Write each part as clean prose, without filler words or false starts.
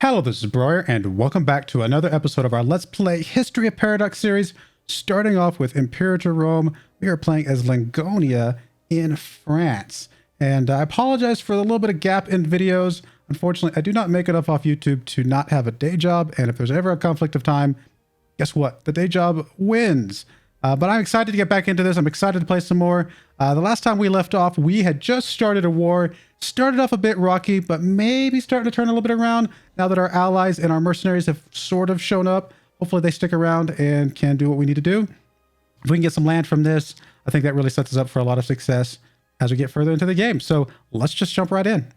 Hello, this is Broyar, and welcome back to another episode of our Let's Play History of Paradox series. Starting off with Imperator Rome, we are playing as Lingonia in France. And I apologize for the little bit of gap in videos. Unfortunately, I do not make enough off YouTube to not have a day job, and if there's ever a conflict of time, guess what? The day job wins. But I'm excited to get back into this. I'm excited to play some more. The last time we left off, we had just started a war. Started off a bit rocky, but maybe starting to turn a little bit around now that our allies and our mercenaries have sort of shown up. Hopefully they stick around and can do what we need to do. If we can get some land from this, I think that really sets us up for a lot of success as we get further into the game. So let's just jump right in.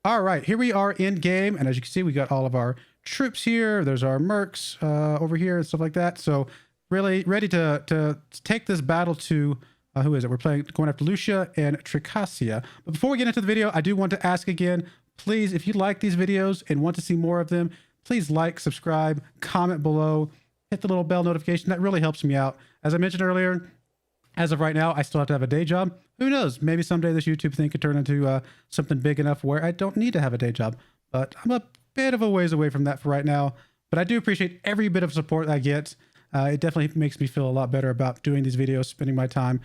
All right, here we are in game, and as you can see, we got all of our troops here. There's our mercs over here and stuff like that. So really ready to take this battle to who is it? We're going after Lucia and Tricasia. But before we get into the video, I do want to ask again, please, if you like these videos and want to see more of them, please like, subscribe, comment below, hit the little bell notification. That really helps me out. As I mentioned earlier, as of right now, I still have to have a day job. Who knows? Maybe someday this YouTube thing could turn into something big enough where I don't need to have a day job. But I'm a bit of a ways away from that for right now. But I do appreciate every bit of support I get. It definitely makes me feel a lot better about doing these videos, spending my time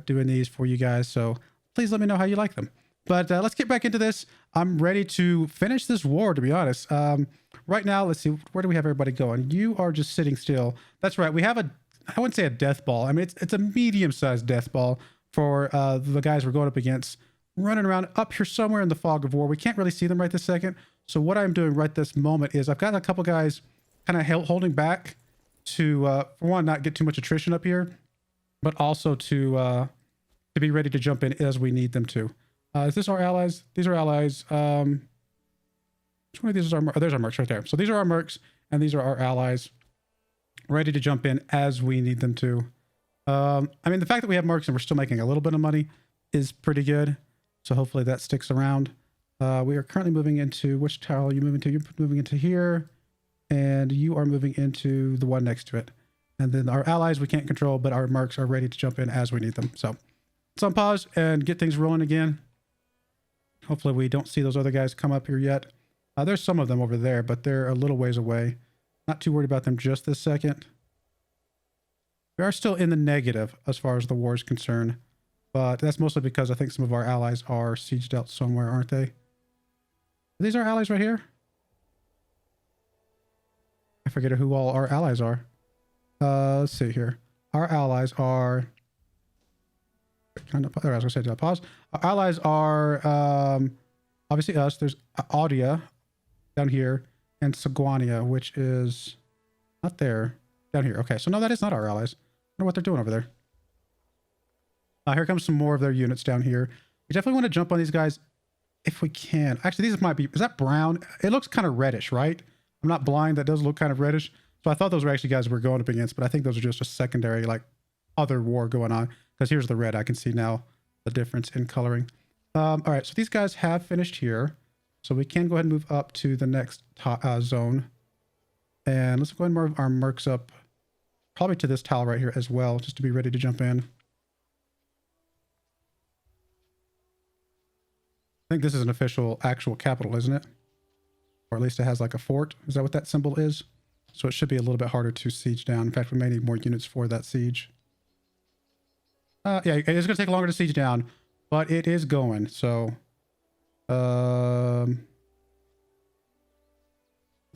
doing these for you guys. So please let me know how you like them. But let's get back into this. I'm ready to finish this war, to be honest. Right now, let's see. Where do we have everybody going? You are just sitting still. That's right. We have I wouldn't say a death ball. I mean, it's a medium-sized death ball for the guys we're going up against, running around up here somewhere in the fog of war. We can't really see them right this second. So what I'm doing right this moment is I've got a couple guys kind of holding back to, for one, not get too much attrition up here, but also to be ready to jump in as we need them to. Is this our allies? These are allies. Which one of these is our mercs? Oh, there's our mercs right there. So these are our mercs, and these are our allies, ready to jump in as we need them to. I mean, the fact that we have mercs and we're still making a little bit of money is pretty good. So hopefully that sticks around. We are currently moving into, which tower are you moving to? You're moving into here, and you are moving into the one next to it. And then our allies we can't control, but our mercs are ready to jump in as we need them. So let's unpause and get things rolling again. Hopefully we don't see those other guys come up here yet. There's some of them over there, but they're a little ways away. Not too worried about them just this second. We are still in the negative as far as the war is concerned, but that's mostly because I think some of our allies are sieged out somewhere, aren't they? Are these our allies right here? I forget who all our allies are. Let's see here. Our allies are... I was going to say, did I pause? Our allies are obviously us. There's Audia down here and Seguania, which is not there. Down here. Okay, so no, that is not our allies. I wonder what they're doing over there. Here comes some more of their units down here. We definitely want to jump on these guys if we can. Actually, these might be... Is that brown? It looks kind of reddish, right? I'm not blind. That does look kind of reddish. So I thought those were actually guys we're going up against, but I think those are just a secondary, like, other war going on. Because here's the red. I can see now the difference in coloring. All right, so these guys have finished here. So we can go ahead and move up to the next zone. And let's go ahead and move our mercs up probably to this tile right here as well, just to be ready to jump in. I think this is an official, actual capital, isn't it? Or at least it has like a fort. Is that what that symbol is? So it should be a little bit harder to siege down. In fact, we may need more units for that siege. Yeah, it's going to take longer to siege down, but it is going. So, let's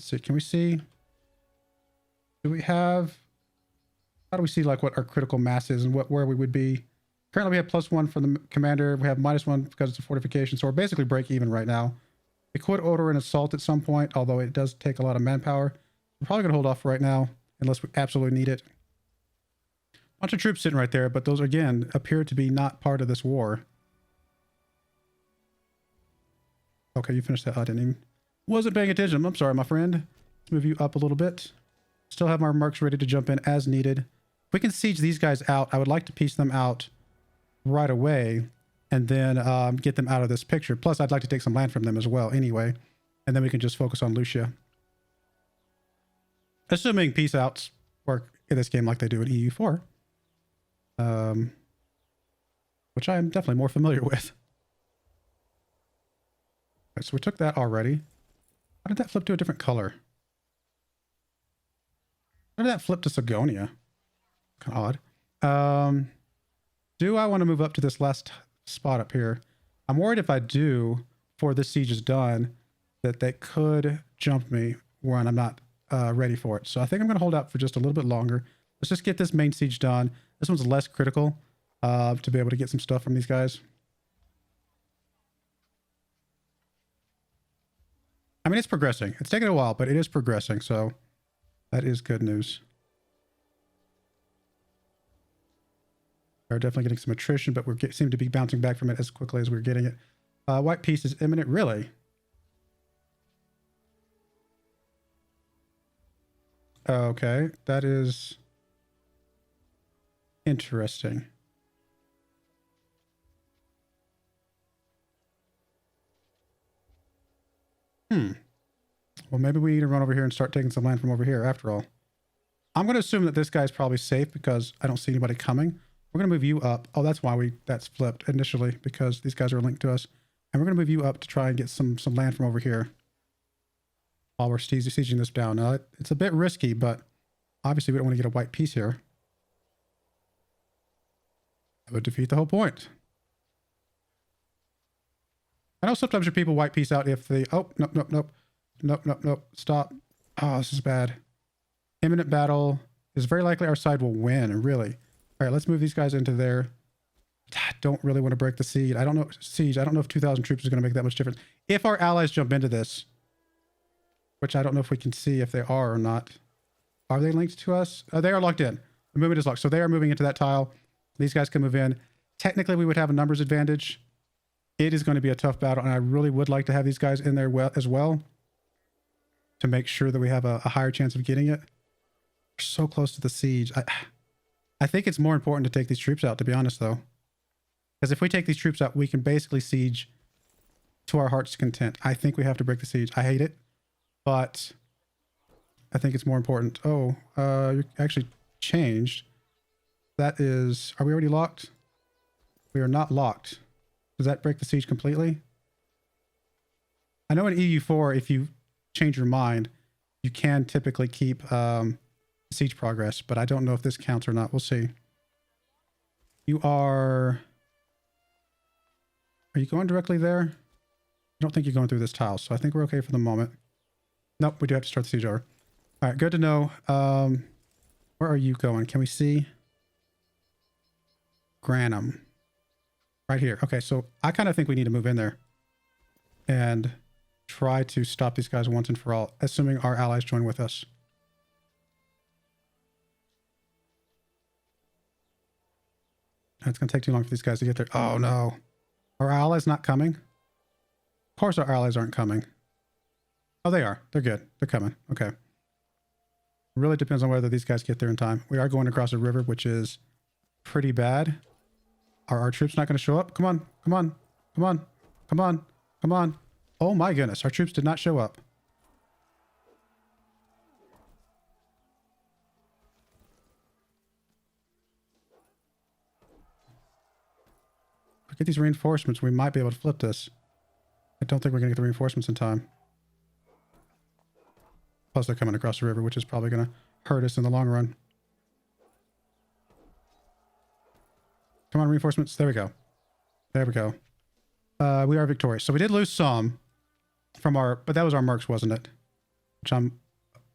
see. Can we see? Do we have... How do we see like what our critical mass is and where we would be? Currently we have +1 for the commander. We have -1 because it's a fortification. So we're basically break even right now. We could order an assault at some point, although it does take a lot of manpower. We're probably going to hold off right now unless we absolutely need it. Bunch of troops sitting right there, but those again appear to be not part of this war. Okay, you finished that. I didn't even... Wasn't paying attention. I'm sorry, my friend. Let's move you up a little bit. Still have our mercs ready to jump in as needed. If we can siege these guys out, I would like to piece them out right away and then get them out of this picture. Plus, I'd like to take some land from them as well anyway. And then we can just focus on Lucia. Assuming peace outs work in this game like they do in EU4. Which I am definitely more familiar with. Right, so we took that already. How did that flip to a different color? How did that flip to Lingonia? Kind of odd. Do I want to move up to this last spot up here? I'm worried if I do, before this siege is done, that they could jump me when I'm not ready for it. So I think I'm going to hold out for just a little bit longer. Let's just get this main siege done. This one's less critical to be able to get some stuff from these guys. I mean, it's progressing. It's taken a while, but it is progressing. So that is good news. We're definitely getting some attrition, but we seem to be bouncing back from it as quickly as we're getting it. White peace is imminent. Really? Okay, that is interesting. Well, maybe we need to run over here and start taking some land from over here after all. I'm going to assume that this guy's probably safe because I don't see anybody coming. We're going to move you up. Oh, that's why that's flipped initially, because these guys are linked to us. And we're going to move you up to try and get some land from over here while we're sieging this down. Now, it's a bit risky, but obviously we don't want to get a white peace here. That would defeat the whole point. I know sometimes your people white peace out if they... Oh, nope, nope, nope. Nope, nope, nope. Stop. Oh, this is bad. Imminent battle is very likely our side will win, really. All right, let's move these guys into there. I don't really want to break the siege. I don't know if 2,000 troops is going to make that much difference. If our allies jump into this, which I don't know if we can see if they are or not. Are they linked to us? They are locked in. The movement is locked. So they are moving into that tile. These guys can move in. Technically, we would have a numbers advantage. It is going to be a tough battle, and I really would like to have these guys in there as well to make sure that we have a higher chance of getting it. We're so close to the siege. I think it's more important to take these troops out, to be honest, though. Because if we take these troops out, we can basically siege to our heart's content. I think we have to break the siege. I hate it, but I think it's more important. Oh, you're actually changed. That is... Are we already locked? We are not locked. Does that break the siege completely? I know in EU4, if you change your mind, you can typically keep siege progress, but I don't know if this counts or not. We'll see. You are... Are you going directly there? I don't think you're going through this tile, so I think we're okay for the moment. Nope, we do have to start the siege over. All right, good to know. Where are you going? Can we see? Granum. Right here. Okay, so I kind of think we need to move in there and try to stop these guys once and for all, assuming our allies join with us. It's going to take too long for these guys to get there. Oh, no. Are our allies not coming? Of course our allies aren't coming. Oh, they are. They're good. They're coming. Okay. It really depends on whether these guys get there in time. We are going across a river, which is pretty bad. Are our troops not going to show up? Come on. Come on. Come on. Come on. Come on. Oh my goodness. Our troops did not show up. If we get these reinforcements, we might be able to flip this. I don't think we're going to get the reinforcements in time. Plus they're coming across the river, which is probably going to hurt us in the long run. Come on, reinforcements. There we go. There we go. We are victorious. So we did lose some from our... But that was our mercs, wasn't it? Which I'm...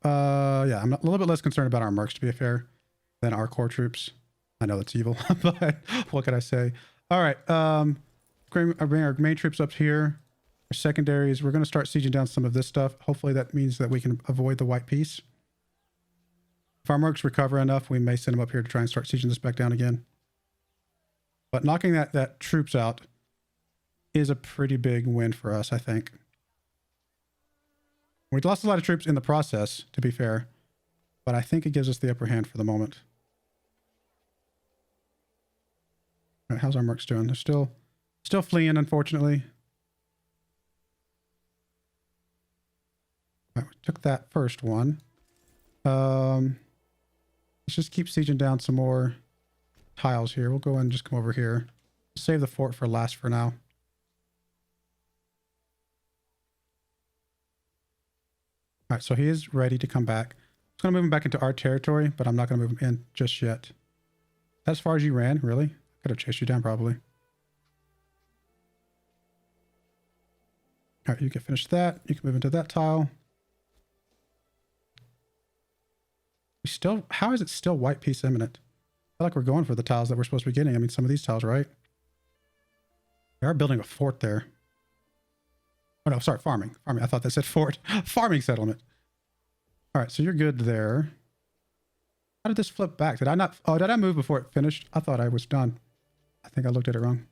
yeah, I'm a little bit less concerned about our mercs, to be fair, than our core troops. I know that's evil, but what can I say? All right. Bring our main troops up here. Our secondaries. We're going to start sieging down some of this stuff. Hopefully that means that we can avoid the white peace. If our mercs recover enough, we may send them up here to try and start sieging this back down again. But knocking that troops out is a pretty big win for us, I think. We lost a lot of troops in the process, to be fair, but I think it gives us the upper hand for the moment. All right, how's our mercs doing? They're still fleeing, unfortunately. All right, we took that first one. Let's just keep sieging down some more tiles here. We'll go and just come over here. Save the fort for last for now. All right, so he is ready to come back. I'm going to move him back into our territory, but I'm not going to move him in just yet. As far as you ran, really? I could have chased you down probably. All right, you can finish that. You can move into that tile. We still, how is it still white peace imminent? I feel like we're going for the tiles that we're supposed to be getting. I mean, some of these tiles, right? We are building a fort there. Oh no, sorry, farming. Farming. I thought they said fort. Farming settlement. All right, so you're good there. How did this flip back? Did I not? Oh, did I move before it finished? I thought I was done. I think I looked at it wrong.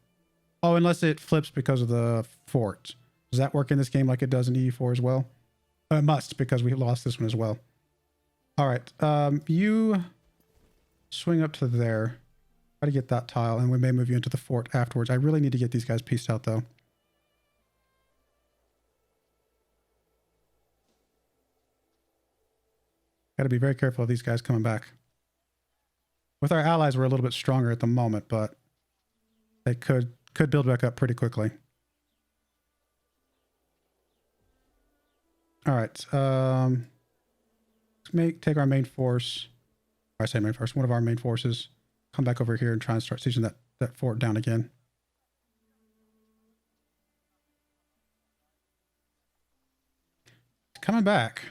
Oh, unless it flips because of the fort. Does that work in this game like it does in EU4 as well? It must, because we lost this one as well. All right, you swing up to there. Try to get that tile, and we may move you into the fort afterwards. I really need to get these guys pieced out, though. Got to be very careful of these guys coming back. With our allies, we're a little bit stronger at the moment, but they could build back up pretty quickly. All right. Let's take our main force. I say main force. One of our main forces. Come back over here and try and start sieging that fort down again. Coming back.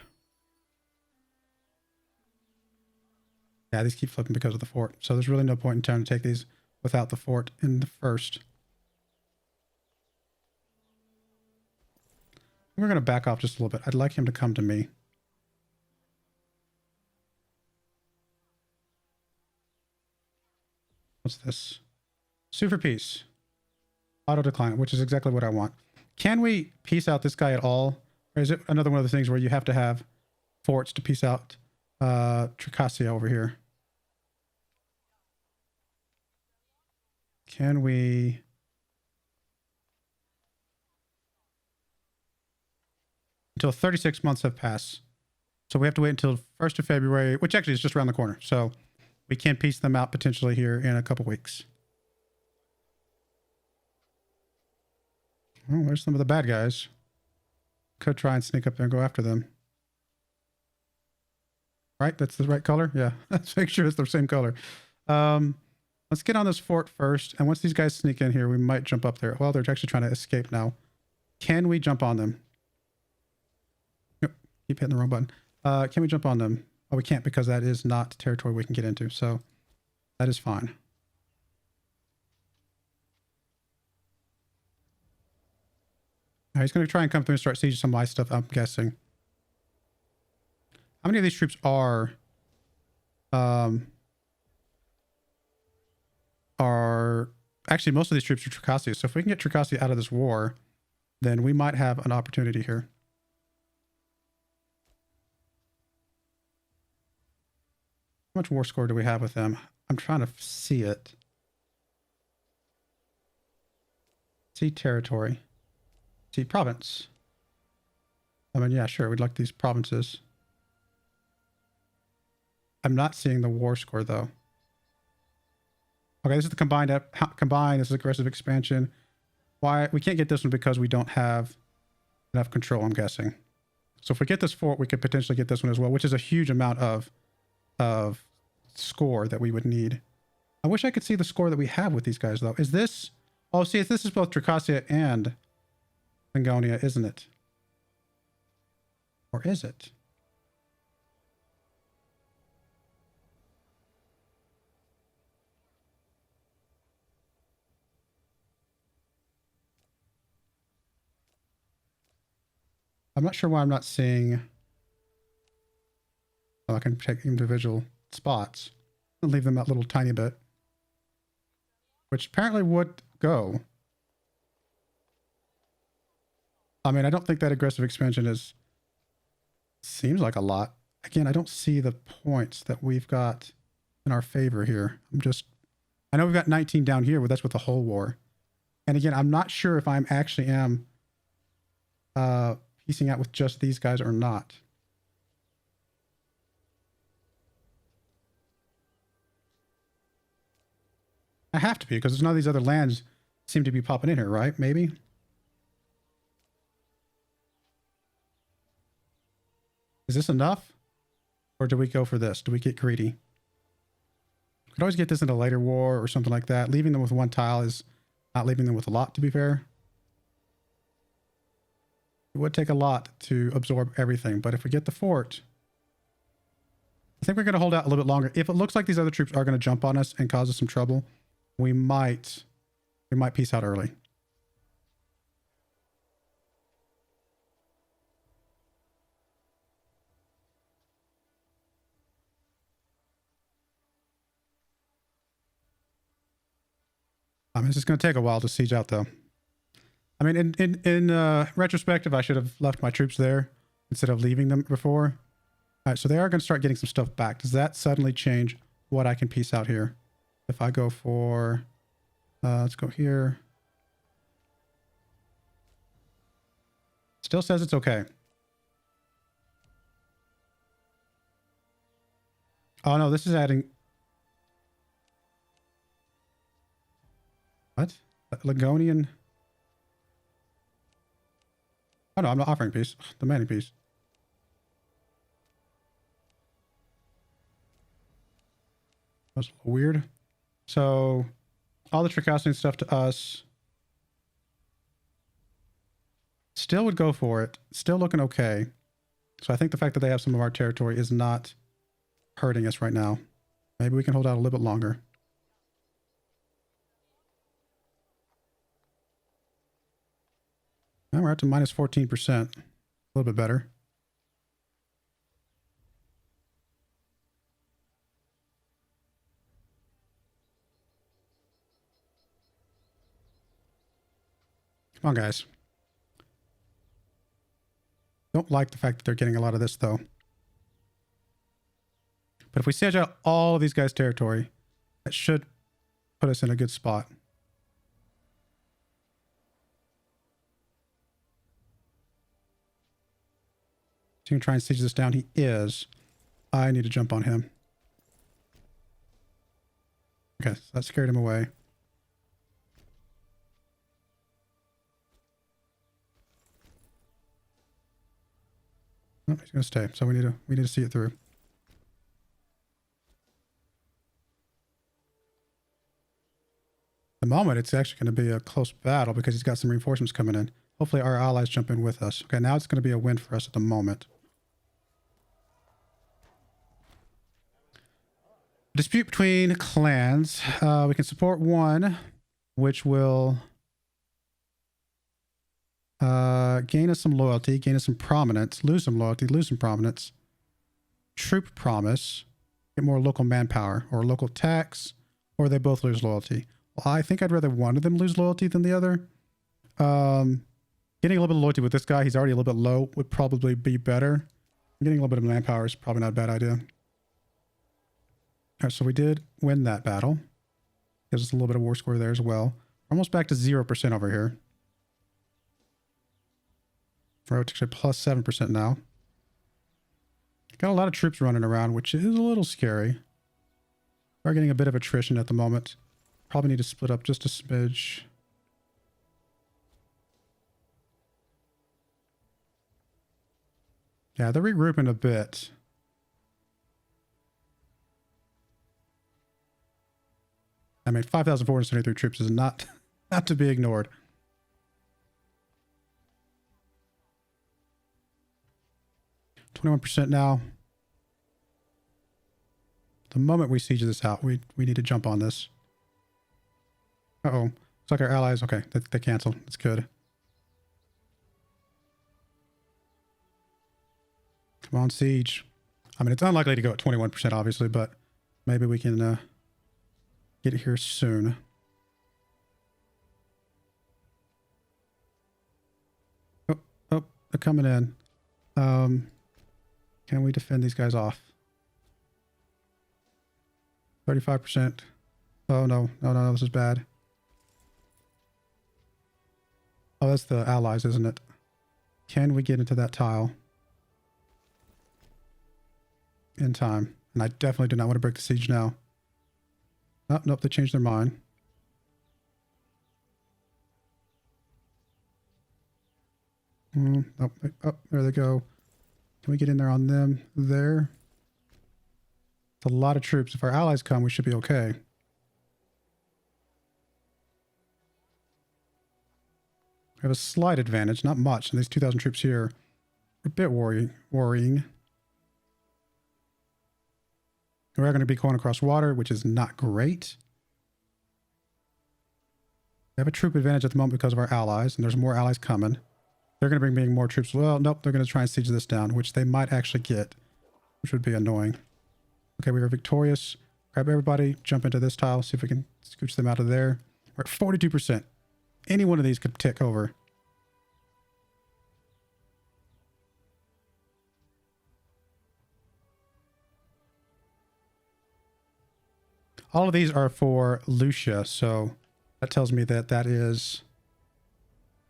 Yeah, these keep flipping because of the fort. So there's really no point in trying to take these without the fort in the first. We're going to back off just a little bit. I'd like him to come to me. What's this? Sue for peace. Auto decline, which is exactly what I want. Can we peace out this guy at all? Or is it another one of the things where you have to have forts to peace out Tricasia over here? Can we... Until 36 months have passed. So we have to wait until 1st of February, which actually is just around the corner. So we can piece them out potentially here in a couple weeks. Oh, there's some of the bad guys. Could try and sneak up there and go after them. Right? That's the right color? Yeah. Let's make sure it's the same color. Let's get on this fort first. And once these guys sneak in here, we might jump up there. Well, they're actually trying to escape now. Can we jump on them? Nope. Keep hitting the wrong button. Can we jump on them? Oh, we can't because that is not territory we can get into. So that is fine. He's going to try and come through and start sieging some of my stuff, I'm guessing. How many of these troops are actually most of these troops are Tricasia. So if we can get Tricasia out of this war, then we might have an opportunity here. How much war score do we have with them? I'm trying to see it. See territory. See province. I mean, yeah, sure. We'd like these provinces. I'm not seeing the war score though. Okay, this is the combined. This is aggressive expansion. Why we can't get this one because we don't have enough control, I'm guessing. So if we get this fort, we could potentially get this one as well, which is a huge amount of score that we would need. I wish I could see the score that we have with these guys though. Is this? Oh, see, this is both Tricasia and Lingonia, isn't it? Or is it? I'm not sure why I'm not seeing... Oh, I can take individual spots and leave them that little tiny bit. Which apparently would go. I mean, I don't think that aggressive expansion is... Seems like a lot. Again, I don't see the points that we've got in our favor here. I know we've got 19 down here, but that's with the whole war. And again, I'm not sure if I'm actually am piecing out with just these guys or not. I have to be, because none of these other lands seem to be popping in here, right? Maybe? Is this enough? Or do we go for this? Do we get greedy? Could always get this in a later war or something like that. Leaving them with one tile is not leaving them with a lot, to be fair. It would take a lot to absorb everything, but if we get the fort, I think we're going to hold out a little bit longer. If it looks like these other troops are going to jump on us and cause us some trouble, we might peace out early. I mean, it's just going to take a while to siege out, though. I mean, in retrospective, I should have left my troops there instead of leaving them before. All right, so they are going to start getting some stuff back. Does that suddenly change what I can piece out here? If I go for, let's go here. Still says it's okay. Oh no, this is adding. What? Lingonian. Oh no, I'm not offering peace. Demanding peace. That's a little weird. So, all the Tricasting stuff to us. Still would go for it. Still looking okay. So I think the fact that they have some of our territory is not hurting us right now. Maybe we can hold out a little bit longer. Now we're up to minus 14%. A little bit better. Come on, guys. Don't like the fact that they're getting a lot of this, though. But if we siege out all of these guys' territory, that should put us in a good spot. So you can try and siege this down. He is. I need to jump on him. Okay, so that scared him away. Oh, he's gonna stay. So we need to see it through. At the moment, it's actually going to be a close battle because he's got some reinforcements coming in. Hopefully our allies jump in with us. Okay, now it's going to be a win for us at the moment. Dispute between clans. We can support one, which will gain us some loyalty, gain us some prominence, lose some loyalty, lose some prominence. Troop promise, get more local manpower or local tax, or they both lose loyalty. Well, I think I'd rather one of them lose loyalty than the other. Getting a little bit of loyalty with this guy, he's already a little bit low, would probably be better. Getting a little bit of manpower is probably not a bad idea. All right, so we did win that battle. Gives us a little bit of war score there as well. Almost back to 0% over here. We're actually plus 7% now. Got a lot of troops running around, which is a little scary. We're getting a bit of attrition at the moment. Probably need to split up just a smidge. Yeah, they're regrouping a bit. I mean, 5,473 troops is not to be ignored. %now. The moment we siege this out, we need to jump on this. Uh-oh. Looks like our allies, okay, they canceled. That's good. Come on, siege. I mean, it's unlikely to go at 21%, obviously, but maybe we can get it here soon. Oh, they're coming in. Can we defend these guys off? 35%. Oh, no, this is bad. Oh, that's the allies, isn't it? Can we get into that tile in time? And I definitely do not want to break the siege now. Oh, nope, they changed their mind. Oh, oh, there they go. Can we get in there on them? There. It's a lot of troops. If our allies come, we should be okay. We have a slight advantage, not much. And these 2,000 troops here are a bit worrying. We are going to be going across water, which is not great. We have a troop advantage at the moment because of our allies, and there's more allies coming. They're going to bring more troops. Well, nope, they're going to try and siege this down, which they might actually get, which would be annoying. Okay, we are victorious. Grab everybody, jump into this tile, see if we can scooch them out of there. We're at 42%. Any one of these could tick over. All of these are for Lucia, so that tells me that that is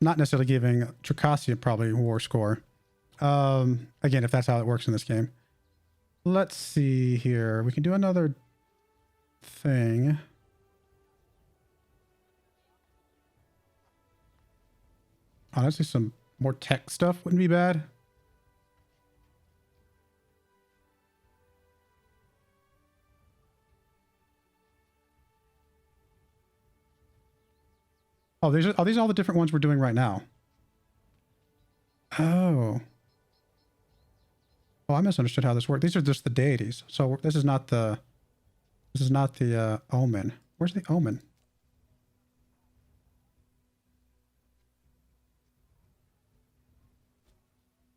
not necessarily giving Tricasia probably war score. Again, if that's how it works in this game. Let's see here. We can do another thing. Honestly, some more tech stuff wouldn't be bad. Oh, are these all the different ones we're doing right now? Oh. Oh, I misunderstood how this worked. These are just the deities. So this is not the omen. Where's the omen?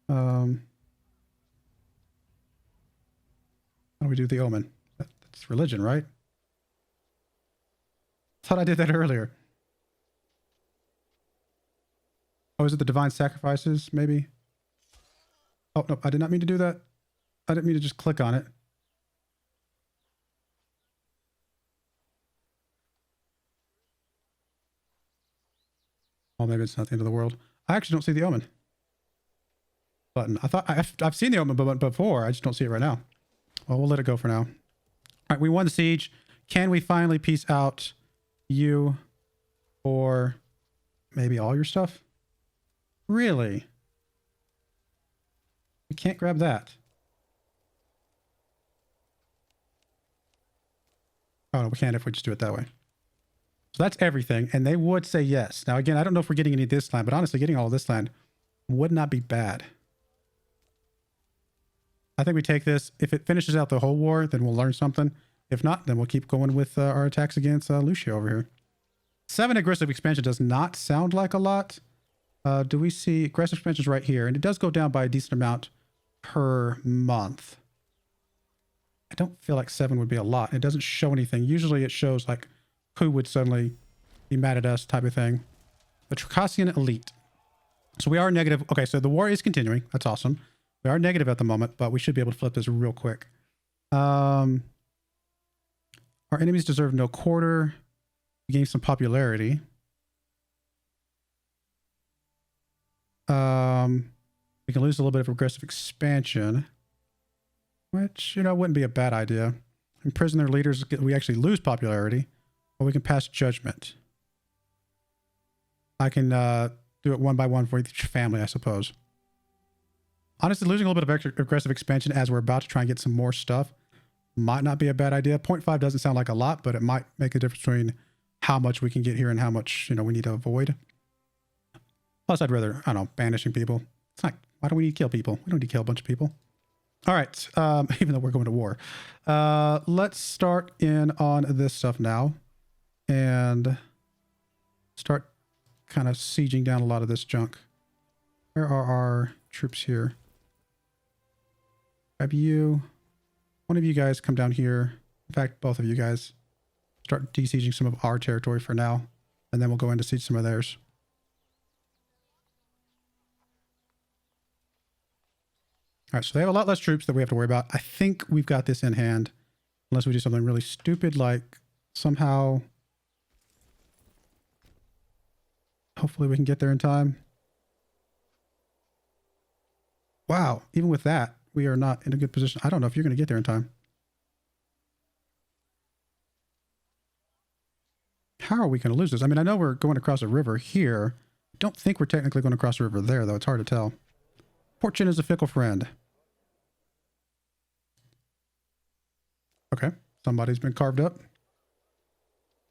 How do we do the omen? That's religion, right? Thought I did that earlier. Oh, is it the divine sacrifices, maybe? Oh, no, I did not mean to do that. I didn't mean to just click on it. Oh, maybe it's not the end of the world. I actually don't see the omen button. I thought I've seen the omen button before. I just don't see it right now. Well, we'll let it go for now. All right, we won the siege. Can we finally piece out you or maybe all your stuff? Really? We can't grab that. Oh, no, we can't if we just do it that way. So that's everything. And they would say yes. Now, again, I don't know if we're getting any of this land, but honestly, getting all of this land would not be bad. I think we take this. If it finishes out the whole war, then we'll learn something. If not, then we'll keep going with our attacks against Lucia over here. 7 aggressive expansion does not sound like a lot. Do we see aggressive expansions right here? And it does go down by a decent amount per month. I don't feel like 7 would be a lot. It doesn't show anything. Usually it shows like who would suddenly be mad at us type of thing. The Tricassian elite. So we are negative. Okay, so the war is continuing. That's awesome. We are negative at the moment, but we should be able to flip this real quick. Our enemies deserve no quarter. We gain some popularity. We can lose a little bit of aggressive expansion, which, you know, wouldn't be a bad idea. Imprison their leaders, we actually lose popularity, but we can pass judgment. I can do it one by one for each family, I suppose. Honestly, losing a little bit of aggressive expansion as we're about to try and get some more stuff might not be a bad idea. 0.5 doesn't sound like a lot, but it might make a difference between how much we can get here and how much, you know, we need to avoid. Plus, I'd rather, I don't know, banishing people. It's like, why do we need to kill people? We don't need to kill a bunch of people. All right, even though we're going to war. Let's start in on this stuff now and start kind of sieging down a lot of this junk. Where are our troops here? Grab you. One of you guys come down here. In fact, both of you guys start de-sieging some of our territory for now, and then we'll go in to siege some of theirs. All right, so they have a lot less troops that we have to worry about. I think we've got this in hand, unless we do something really stupid, like somehow... Hopefully we can get there in time. Wow, even with that, we are not in a good position. I don't know if you're going to get there in time. How are we going to lose this? I mean, I know we're going across a river here. don't think we're technically going to cross the river there, though. It's hard to tell. Fortune is a fickle friend. Okay. Somebody's been carved up.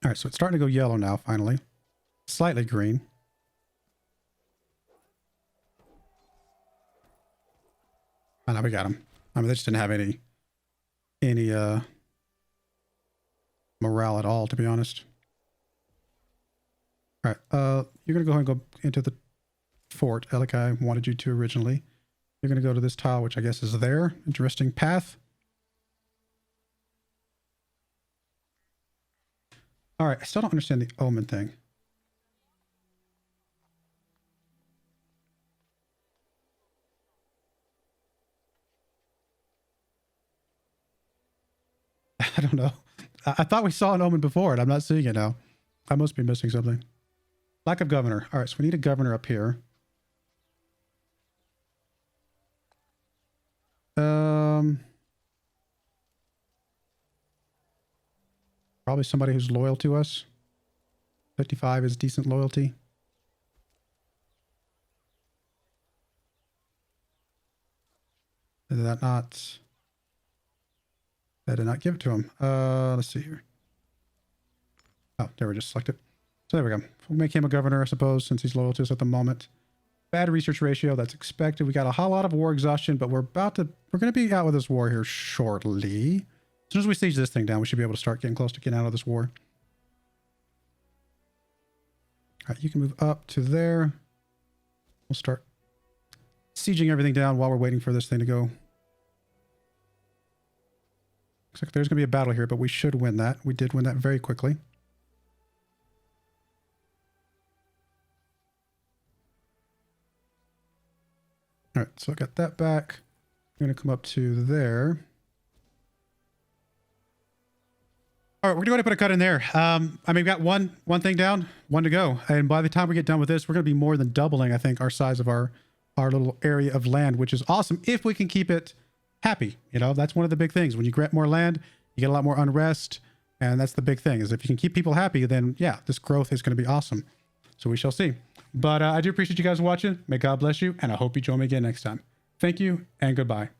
All right, so it's starting to go yellow now, finally. Slightly green. Oh, now we got them. I mean, they just didn't have any morale at all, to be honest. All right, you're going to go ahead and go into the fort, like I wanted you to originally. You're going to go to this tile, which I guess is there. Interesting path. All right, I still don't understand the omen thing. I don't know. I thought we saw an omen before, and I'm not seeing it now. I must be missing something. Lack of governor. All right, so we need a governor up here. Probably somebody who's loyal to us. 55 is decent loyalty. Did that not... I did not give it to him. Let's see here. Oh, there we just select it. So there we go. We'll make him a governor, I suppose, since he's loyal to us at the moment. Bad research ratio, that's expected. We got a whole lot of war exhaustion, but we're going to be out with this war here shortly. As soon as we siege this thing down, we should be able to start getting close to getting out of this war. All right, you can move up to there. We'll start sieging everything down while we're waiting for this thing to go. Looks like there's going to be a battle here, but we should win that. We did win that very quickly. All right, so I got that back. I'm going to come up to there. All right, we're going to go ahead and put a cut in there. I mean, we've got one thing down, one to go. And by the time we get done with this, we're going to be more than doubling, I think, our size of our little area of land, which is awesome if we can keep it happy. You know, that's one of the big things. When you grant more land, you get a lot more unrest. And that's the big thing, is if you can keep people happy, then yeah, this growth is going to be awesome. So we shall see. But I do appreciate you guys watching. May God bless you, and I hope you join me again next time. Thank you, and goodbye.